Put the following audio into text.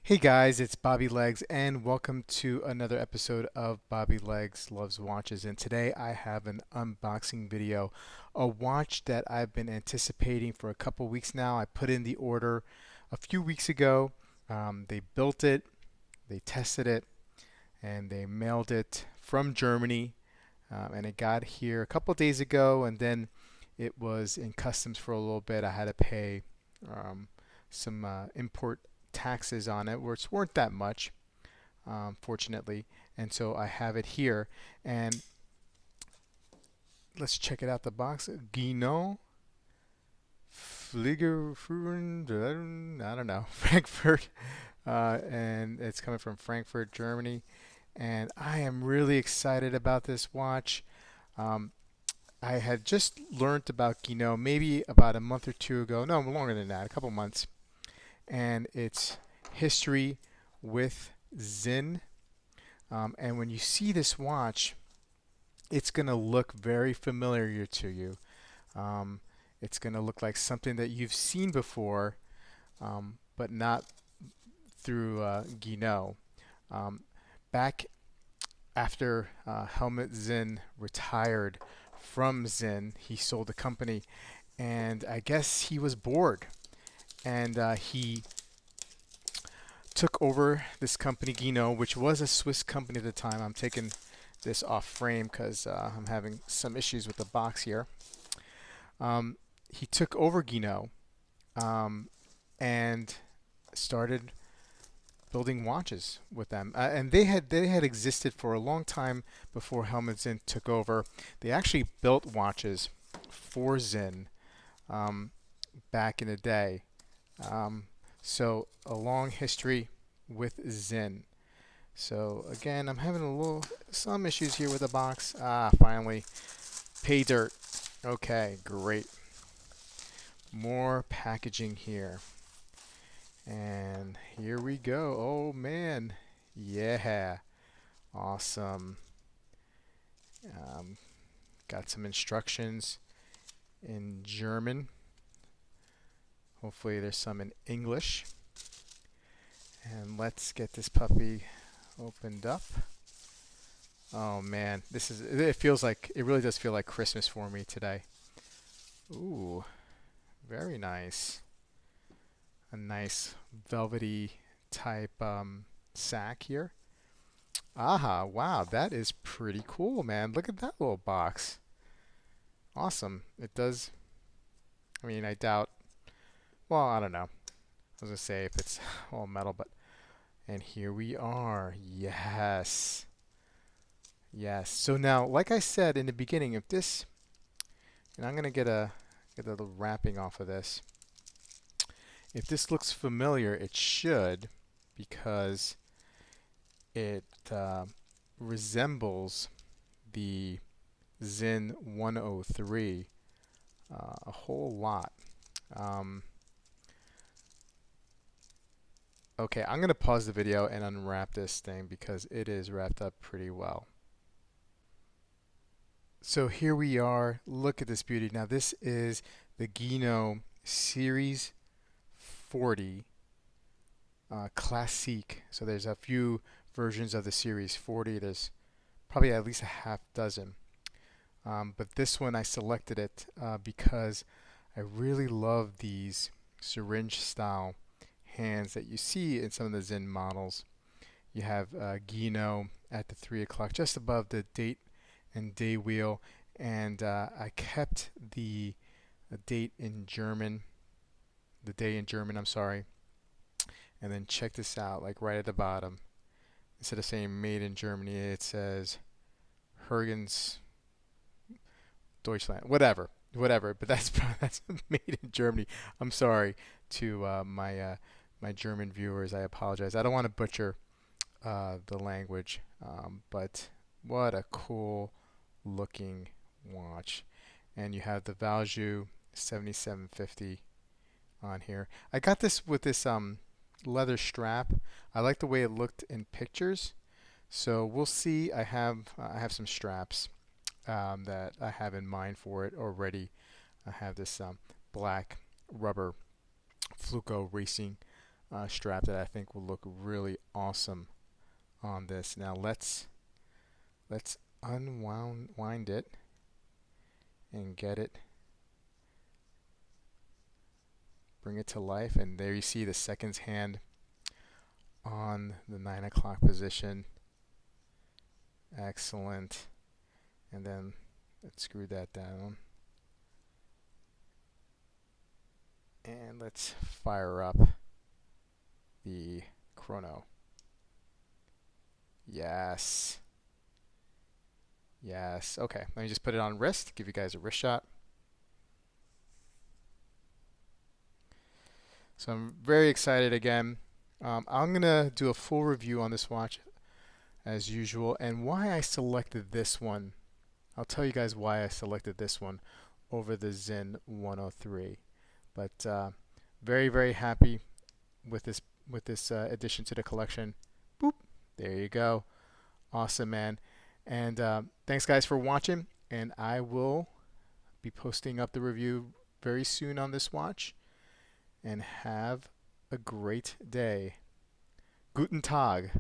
Hey guys, it's Bobby Legs, and welcome to another episode of Bobby Legs Loves Watches. And today I have an unboxing video, a watch that I've been anticipating for a couple weeks now. I put in the order a few weeks ago. They built it, they tested it, and they mailed it from Germany. And it got here a couple days ago, and then it was in customs for a little bit. I had to pay some import taxes on it, which weren't that much, fortunately. And so I have it here. And let's check it out the box. Guinand Fliegerführen, I don't know, Frankfurt. And it's coming from Frankfurt, Germany. And I am really excited about this watch. Um, I had just learned about Guinand maybe about a month or two ago. No, longer than that, a couple months. And it's history with Sinn. And when you see this watch, it's going to look very familiar to you. Um, it's going to look like something that you've seen before, but not through Guinand. Um, Back after Helmut Sinn retired from Sinn, he sold the company, and I guess he was bored, and he took over this company, Guinand, which was a Swiss company at the time. I'm taking this off frame because I'm having some issues with the box here. He took over Guinand and started building watches with them, and they had existed for a long time before Helmut Sinn took over. They actually built watches for Sinn um, back in the day. Um, so a long history with Sinn. So again, I'm having some issues here with the box. Finally, pay dirt. Okay, great. More packaging here. And here we go. Oh man, yeah, awesome. Um, Got some instructions in German. Hopefully there's some in English. And let's get this puppy opened up. Oh man, it really does feel like Christmas for me today. Ooh, very nice. A nice velvety type sack here. Aha, wow, that is pretty cool, man. Look at that little box. Awesome. It does, I mean, I doubt, well, I don't know. I was going to say if it's all metal, but, and here we are. Yes. Yes. So now, like I said in the beginning, if this, and I'm going to get a little wrapping off of this. If this looks familiar, it should, because it resembles the Sinn 103 a whole lot. Um, okay, I'm going to pause the video and unwrap this thing because it is wrapped up pretty well. So here we are. Look at this beauty. Now this is the Guinand Series 40 Klassik. So there's a few versions of the Series 40. There's probably at least a half dozen. But this one I selected it because I really love these syringe style hands that you see in some of the Sinn models. You have Guinand at the 3 o'clock, just above the date and day wheel, and I kept the date in German, the day in German, I'm sorry, and then check this out, like right at the bottom. Instead of saying made in Germany, it says Hergens Deutschland, whatever. But that's made in Germany. I'm sorry to my German viewers. I apologize. I don't want to butcher the language, but what a cool looking watch. And you have the Valjoux 7750 on here. I got this with this leather strap. I like the way it looked in pictures. So we'll see. I have some straps that I have in mind for it already. I have this black rubber Fluco Racing strap that I think will look really awesome on this. Now let's unwind it and get it, bring it to life, and there you see the seconds hand on the 9 o'clock position. Excellent. And then let's screw that down. And let's fire up the chrono. Yes. Yes. Okay, let me just put it on wrist, give you guys a wrist shot. So I'm very excited again. I'm going to do a full review on this watch as usual, and why I selected this one. I'll tell you guys why I selected this one over the Sinn 103. But very, very happy with this addition to the collection. Boop. There you go. Awesome, man. And thanks, guys, for watching. And I will be posting up the review very soon on this watch. And have a great day. Guten Tag.